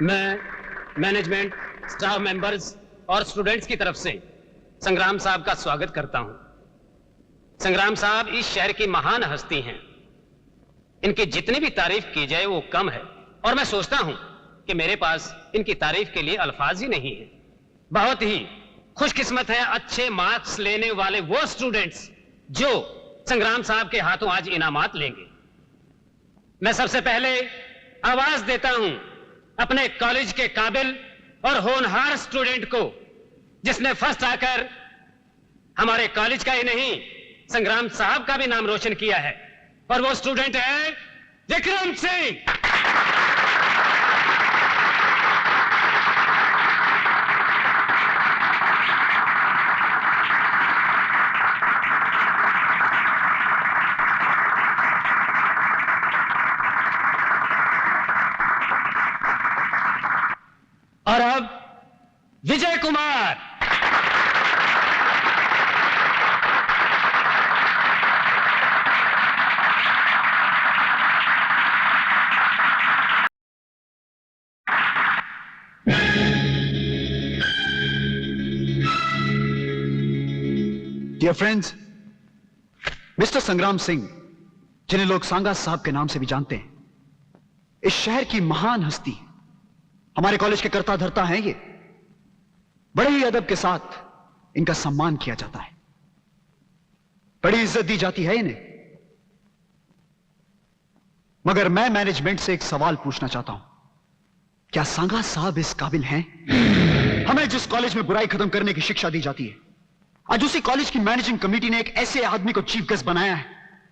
मैं management, staff members और students की तरफ से संग्राम साहब का स्वागत करता हूं। संग्राम साहब इस शहर की महान हस्ती हैं। इनकी जितनी भी तारीफ की जाए वो कम है और मैं सोचता हूं कि मेरे पास इनकी तारीफ के लिए अल्फाज ही नहीं है। बहुत ही खुशकिस्मत है अच्छे मार्क्स लेने वाले वो स्टूडेंट्स जो संग्राम साहब के हाथों आज इनामात लेंगे। मैं सबसे पहले आवाज देता हूं अपने कॉलेज के काबिल और होनहार स्टूडेंट को जिसने फर्स्ट आकर हमारे कॉलेज का ही नहीं संग्राम साहब का भी नाम रोशन किया है, और वो स्टूडेंट है विक्रम सिंह। और अब Vijay Kumar. Dear friends, mister संग्राम सिंह, जिन्हें लोग सांगा साहब के नाम से भी जानते हैं, इस शहर की महान हस्ती, हमारे कॉलेज के कर्ता धर्ता हैं। ये बड़े ही अदब के साथ इनका सम्मान किया जाता है, बड़ी इज्जत दी जाती है इन्हें। मगर मैं मैनेजमेंट से एक सवाल पूछना चाहता हूं, क्या सांगा साहब इस काबिल हैं? हमें जिस कॉलेज में बुराई खत्म करने की शिक्षा दी जाती है, आज उसी कॉलेज की मैनेजिंग कमेटी ने एक ऐसे आदमी को चीफ गेस्ट बनाया है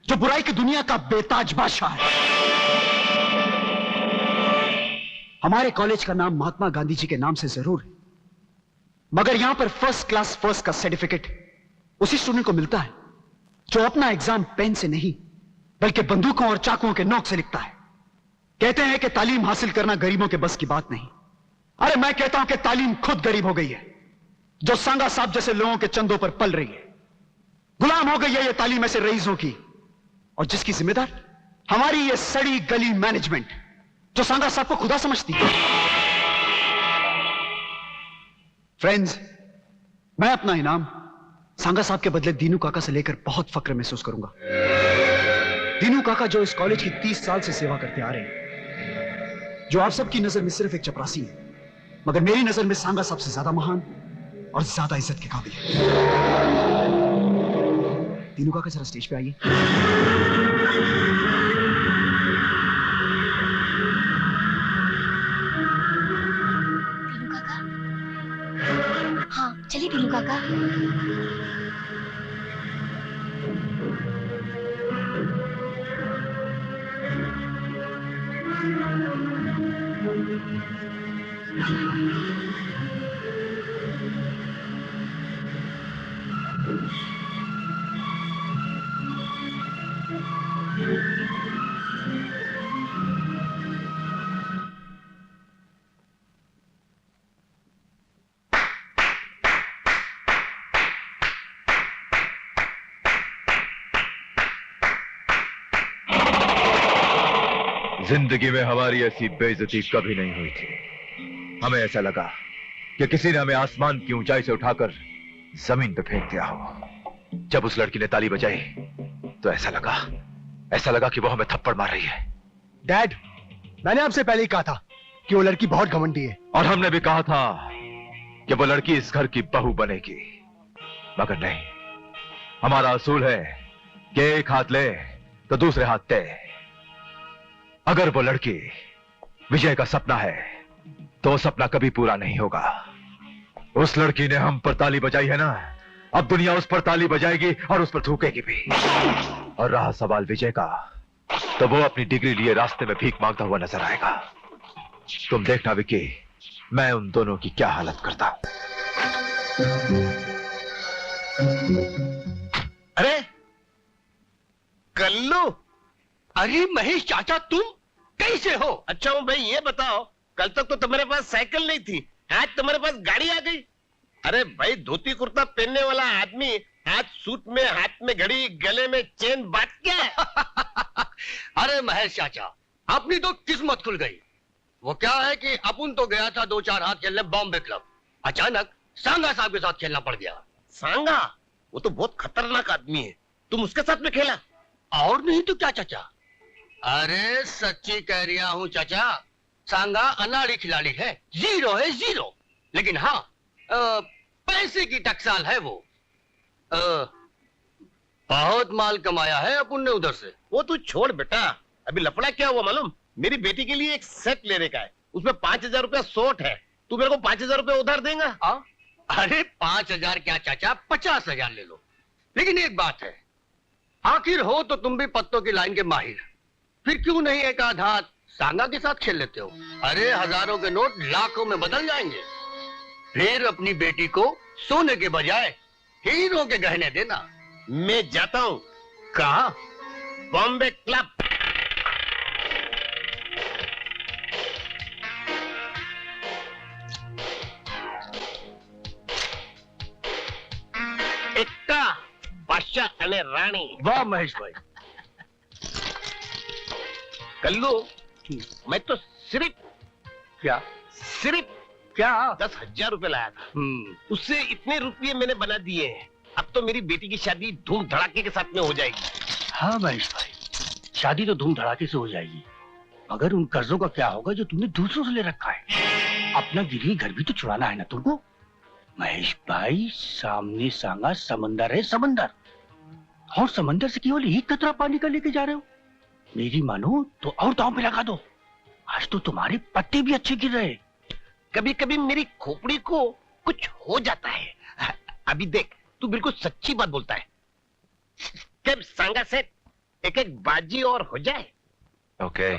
जो बुराई की दुनिया का बेताज बादशाह है। हमारे कॉलेज का नाम महात्मा गांधी जी के नाम से जरूर है, मगर यहां पर फर्स्ट क्लास फर्स्ट का सर्टिफिकेट उसी स्टूडेंट को मिलता है जो अपना एग्जाम पेन से नहीं बल्कि बंदूकों और चाकुओं के नोक से लिखता है। कहते हैं कि तालीम हासिल करना गरीबों के बस की बात नहीं। अरे मैं कहता हूं कि तालीम खुद गरीब हो गई है, जो सांगा साहब जैसे लोगों के चंदों पर पल रही है। गुलाम हो गई है ये तालीम ऐसे रईसों की, और जिसकी जिम्मेदार हमारी ये सड़ी गली मैनेजमेंट जो सांगा साहब को खुदा समझती है। फ्रेंड्स, मैं अपना इनाम सांगा साहब के बदले दीनू काका से लेकर बहुत फक्र महसूस करूंगा। दीनू काका जो इस कॉलेज की 30 साल से सेवा करते आ रहे हैं, जो आप सबकी नजर में सिर्फ एक चपरासी है, मगर मेरी नजर में सांगा साहब से ज्यादा महान और ज्यादा इज्जत के काबिल है। दीनू काका जरा स्टेज पे आइए। दीनू काका, हाँ चलिए दीनू काका। जिंदगी में हमारी ऐसी बेइज्जती कभी नहीं हुई थी। हमें ऐसा लगा कि किसी ने हमें आसमान की ऊंचाई से उठाकर जमीन पे फेंक दिया हो। जब उस लड़की ने ताली बजाई तो ऐसा लगा कि वो हमें थप्पड़ मार रही है। डैड, मैंने आपसे पहले ही कहा था कि वो लड़की बहुत घमंडी है। और हमने भी कहा था कि वो लड़की इस घर की बहू बनेगी, मगर नहीं। हमारा असूल है कि एक हाथ ले तो दूसरे हाथ दे। अगर वो लड़की विजय का सपना है तो वो सपना कभी पूरा नहीं होगा। उस लड़की ने हम पर ताली बजाई है ना, अब दुनिया उस पर ताली बजाएगी और उस पर थूकेगी भी। और रहा सवाल विजय का, तो वो अपनी डिग्री लिए रास्ते में भीख मांगता हुआ नजर आएगा। तुम देखना विकी, मैं उन दोनों की क्या हालत करता हूं। अरे कल्लू, अरे महेश चाचा, तुम कैसे हो? अच्छा हूँ भाई, ये बताओ, कल तक तो तुम्हारे पास साइकिल नहीं थी, आज तुम्हारे पास गाड़ी आ गई। अरे भाई, धोती कुर्ता पहनने वाला आदमी आज सूट में, हाथ में घड़ी, गले में चेन, बात क्या है? अरे महेश चाचा, अपनी तो किस्मत खुल गई। वो क्या है कि अपुन तो गया था 2-4 हाथ खेलने बॉम्बे क्लब, अचानक सांगा साहब के साथ खेलना पड़ गया। सांगा? वो तो बहुत खतरनाक आदमी है, तुम उसके साथ में खेला? और नहीं तो क्या चाचा? अरे सच्ची कह रिया हूँ चाचा, सांगा अनाड़ी खिलाड़ी है, जीरो है जीरो। लेकिन हाँ, पैसे की टकसाल है वो। बहुत माल कमाया है अपुन ने उधर से। वो तू छोड़ बेटा, अभी लफड़ा क्या हुआ मालूम? मेरी बेटी के लिए एक सेट लेने का है, उसमें 5,000 रुपया शॉर्ट है। तू मेरे को 5,000 रुपया उधार देगा? अरे 5,000 क्या चाचा, 50,000 ले लो। लेकिन एक बात है, आखिर हो तो तुम भी पत्तों की लाइन के माहिर, फिर क्यों नहीं एक आध हाथ सांगा के साथ खेल लेते हो? अरे हजारों के नोट लाखों में बदल जाएंगे। फिर अपनी बेटी को सोने के बजाय हीरो के गहने देना। मैं जाता हूँ। कहा? बॉम्बे क्लब। एक्का बादशाह अने रानी। वाह महेश भाई। कल्लू, मैं तो सिर्फ क्या? 10,000 रुपए लाया था, उससे इतने रुपये मैंने बना दिए हैं। अब तो मेरी बेटी की शादी धूम धड़ाके के साथ में हो जाएगी। हाँ महेश भाई, शादी तो धूम धड़ाके से हो जाएगी, मगर उन कर्जों का क्या होगा जो तुमने दूसरों से ले रखा है? अपना गिरवी घर भी तो छुड़ाना है ना तुमको। महेश भाई, सामने सांगा समंदर है, समंदर, और समंदर से केवल एक कतरा पानी का लेके जा रहे हो। मेरी मानो तो और दांव पे लगा दो, आज तो तुम्हारे पत्ते भी अच्छे गिर रहे। कभी कभी मेरी खोपड़ी को कुछ हो जाता है। अभी देख, तू बिल्कुल सच्ची बात बोलता है। कब सांगा से एक एक बाजी और हो जाए। ओके।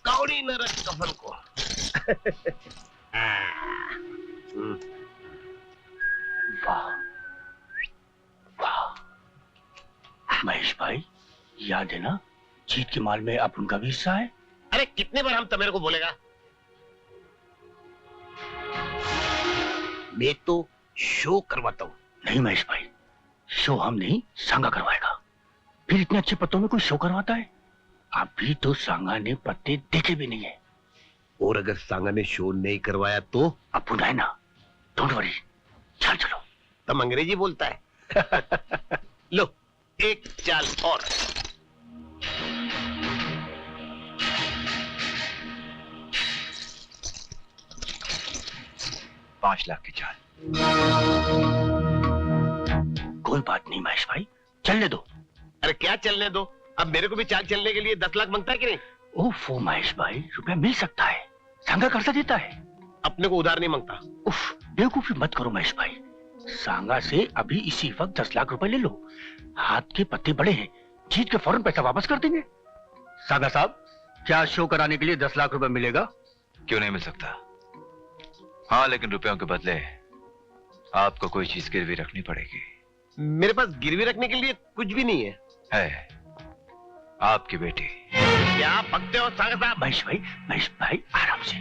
कौड़ी न रख कफन को। वाह वाह महेश भाई, याद है ना, जीत के माल में अपन का भी हिस्सा है। अरे कितने बार हम मेरे को बोलेगा? मैं तो शो करवाता हूँ। नहीं महेश भाई, शो हम नहीं, सांगा करवाएगा। फिर इतने अच्छे पत्तों में कोई शो करवाता है? अभी तो सांगा ने पत्ते देखे भी नहीं है। और अगर सांगा ने शो नहीं करवाया तो? अपन है ना, डोंट वरी, चल चलो। तुम अंग्रेजी बोलता है। लो एक चाल और। ₹5 लाख की चाल। कोई बात नहीं महेश भाई, चलने दो। अरे क्या चलने दो? अब मेरे को भी चाल चलने के लिए 10 लाख मांगता है कि नहीं? ओफो महेश भाई, रुपया मिल सकता है, सांगा कर्जा देता है। अपने को उधार नहीं मांगता। उफ, बेवकूफी मत करो महेश भाई, सांगा से अभी इसी वक्त 10 लाख रुपए ले लो। हाथ के पत्ते बड़े हैं, जीत के फौरन पैसा वापस कर देंगे। सांगा साहब, क्या शो कराने के लिए 10 लाख रुपए मिलेगा? क्यों नहीं मिल सकता? हाँ, लेकिन रुपयों के बदले आपको कोई चीज गिरवी रखनी पड़ेगी। मेरे पास गिरवी रखने के लिए कुछ भी नहीं है। आपकी बेटी। क्या भगते हो सांगा साहब? महेश भाई आराम से,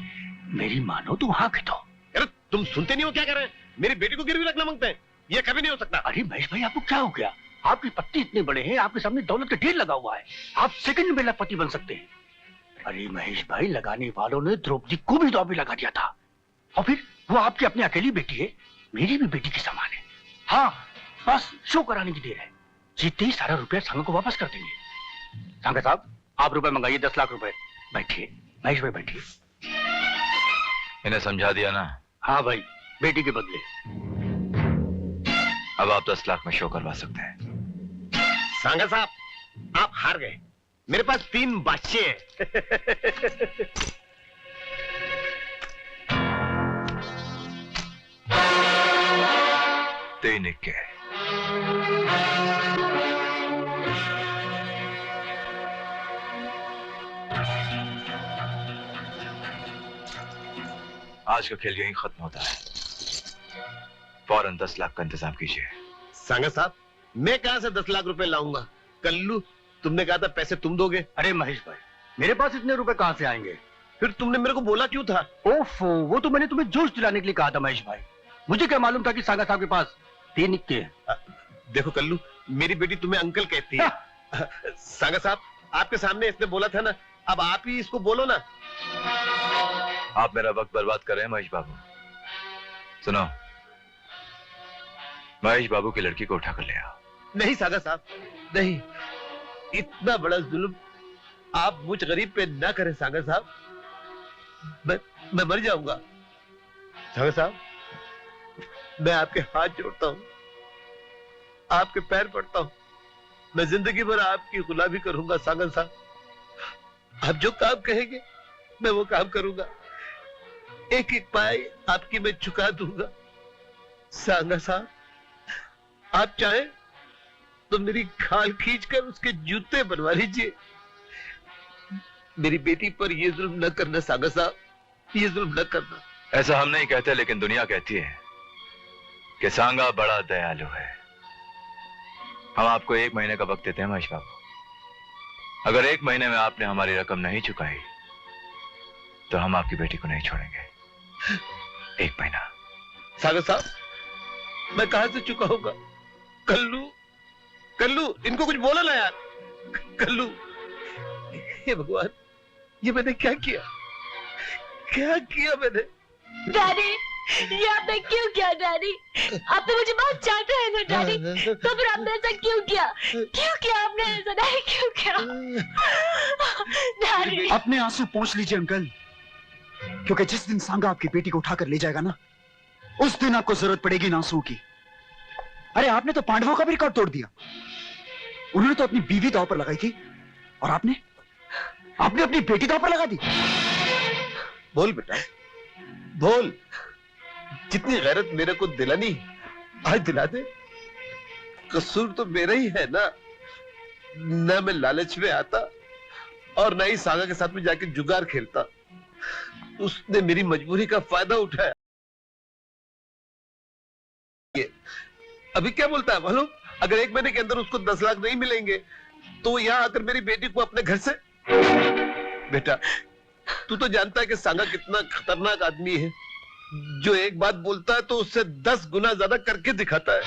मेरी मानो तो हाँ कह दो। अरे तुम सुनते नहीं हो क्या कर रहे हैं? मेरी बेटी को गिरवी रखना मांगते हैं, ये कभी नहीं हो सकता। अरे महेश भाई, आपको क्या हो गया? आपके पत्ते इतने बड़े हैं, आपके सामने दौलत का ढेर लगा हुआ है, आप सेकंड में लखपति बन सकते हैं। अरे महेश भाई, लगाने वालों ने द्रौपदी को भी दांव पे लगा दिया था, और फिर वो आपकी अपनी अकेली बेटी है, मेरी भी बेटी के समान है। हाँ, बस शो कराने की देर है, जीतते ही सारा रुपया सांगा को वापस कर देंगे। सांगा साहब, आप रुपए मंगाइए, 10 लाख रुपए। बैठिए महेश भाई, बैठिए। इन्हें समझा दिया ना? हाँ भाई, बेटी के बदले। अब आप 10 लाख में शो करवा सकते हैं। सांगा साहब, आप हार गए, मेरे पास 3 बादशाह हैं। तीन इक्के। आज का खेल यहीं खत्म होता है, फौरन 10 लाख का इंतजाम कीजिए। सांगा साहब, मैं कहां से 10 लाख रुपए लाऊंगा? कल्लू, तुमने कहा था पैसे तुम दोगे। अरे महेश भाई, मेरे पास इतने रुपए कहां से आएंगे? फिर तुमने मेरे को बोला क्यों था? ओफो, वो तो मैंने तुम्हें जोश दिलाने के लिए कहा था महेश भाई। मुझे क्या मालूम था कि सांगा साहब के पास 3 निक्के हैं। देखो कल्लू, मेरी बेटी तुम्हें अंकल कहती है। सांगा साहब, आपके सामने इसने बोला था ना, अब आप ही इसको बोलो ना। आप मेरा वक्त बर्बाद कर रहे हैं महेश बाबू। सुनो, महेश बाबू की लड़की को उठाकर ले आओ। नहीं सांगा साहब, नहीं, इतना बड़ा जुल्म आप मुझ गरीब पे ना करें सांगा साहब। मैं मर जाऊंगा। सांगा साहब, मैं आपके हाथ जोड़ता हूं, आपके पैर पड़ता हूं। मैं जिंदगी भर आपकी गुलामी करूंगा सांगा साहब। आप जो काम कहेंगे मैं वो काम करूंगा। एक एक पाई आपकी मैं चुका दूंगा। सांगा साहब, आप चाहें तो मेरी खाल खींचकर उसके जूते बनवा लीजिए। मेरी बेटी पर ये जुल्म न करना सांगा साहब, ये जुल्म न करना। ऐसा हम नहीं कहते, लेकिन दुनिया कहती है कि सांगा बड़ा दयालु है। हम आपको 1 महीने का वक्त देते हैं महेश बाबू। अगर 1 महीने में आपने हमारी रकम नहीं चुकाई तो हम आपकी बेटी को नहीं छोड़ेंगे। 1 महीना। सांगा साहब, मैं कहां से चुकाऊंगा? कल्लू, कल्लू, इनको कुछ बोला ना यार। कल्लू, हे भगवान, ये मैंने क्या किया? क्या किया मैंने? डैडी, ये आपने क्यों किया डैडी? आप तो मुझे बहुत चाहते हैं ना डैडी, तो फिर आपने ऐसा क्यों किया? क्यों किया आपने ऐसा डैडी, क्यों किया? डैडी, अपने आंसू पोंछ लीजिए अंकल, क्योंकि जिस दिन सांगा आपकी बेटी को उठाकर ले जाएगा ना, उस दिन आपको जरूरत पड़ेगी इन आंसुओं की। अरे आपने तो पांडवों का भी रिकॉर्ड तोड़ दिया। उन्होंने तो अपनी बीवी दांव पर लगाई थी, और आपने अपनी बेटी दांव पर लगा दी। बोल बेटा, बोल। जितनी गैरत मेरे को दिलानी आज दिला दे। कसूर तो मेरा ही है ना। न मैं लालच में आता और न ही सांगा के साथ में जाके जुगार खेलता। उसने मेरी मजबूरी का फायदा उठाया। अभी क्या बोलता है मालूम? अगर 1 महीने के अंदर उसको 10 लाख नहीं मिलेंगे तो वो यहाँ आकर मेरी बेटी को अपने घर से। बेटा, तू तो जानता है कि सांगा कितना खतरनाक आदमी है, जो एक बात बोलता है तो उससे 10 गुना ज्यादा करके दिखाता है।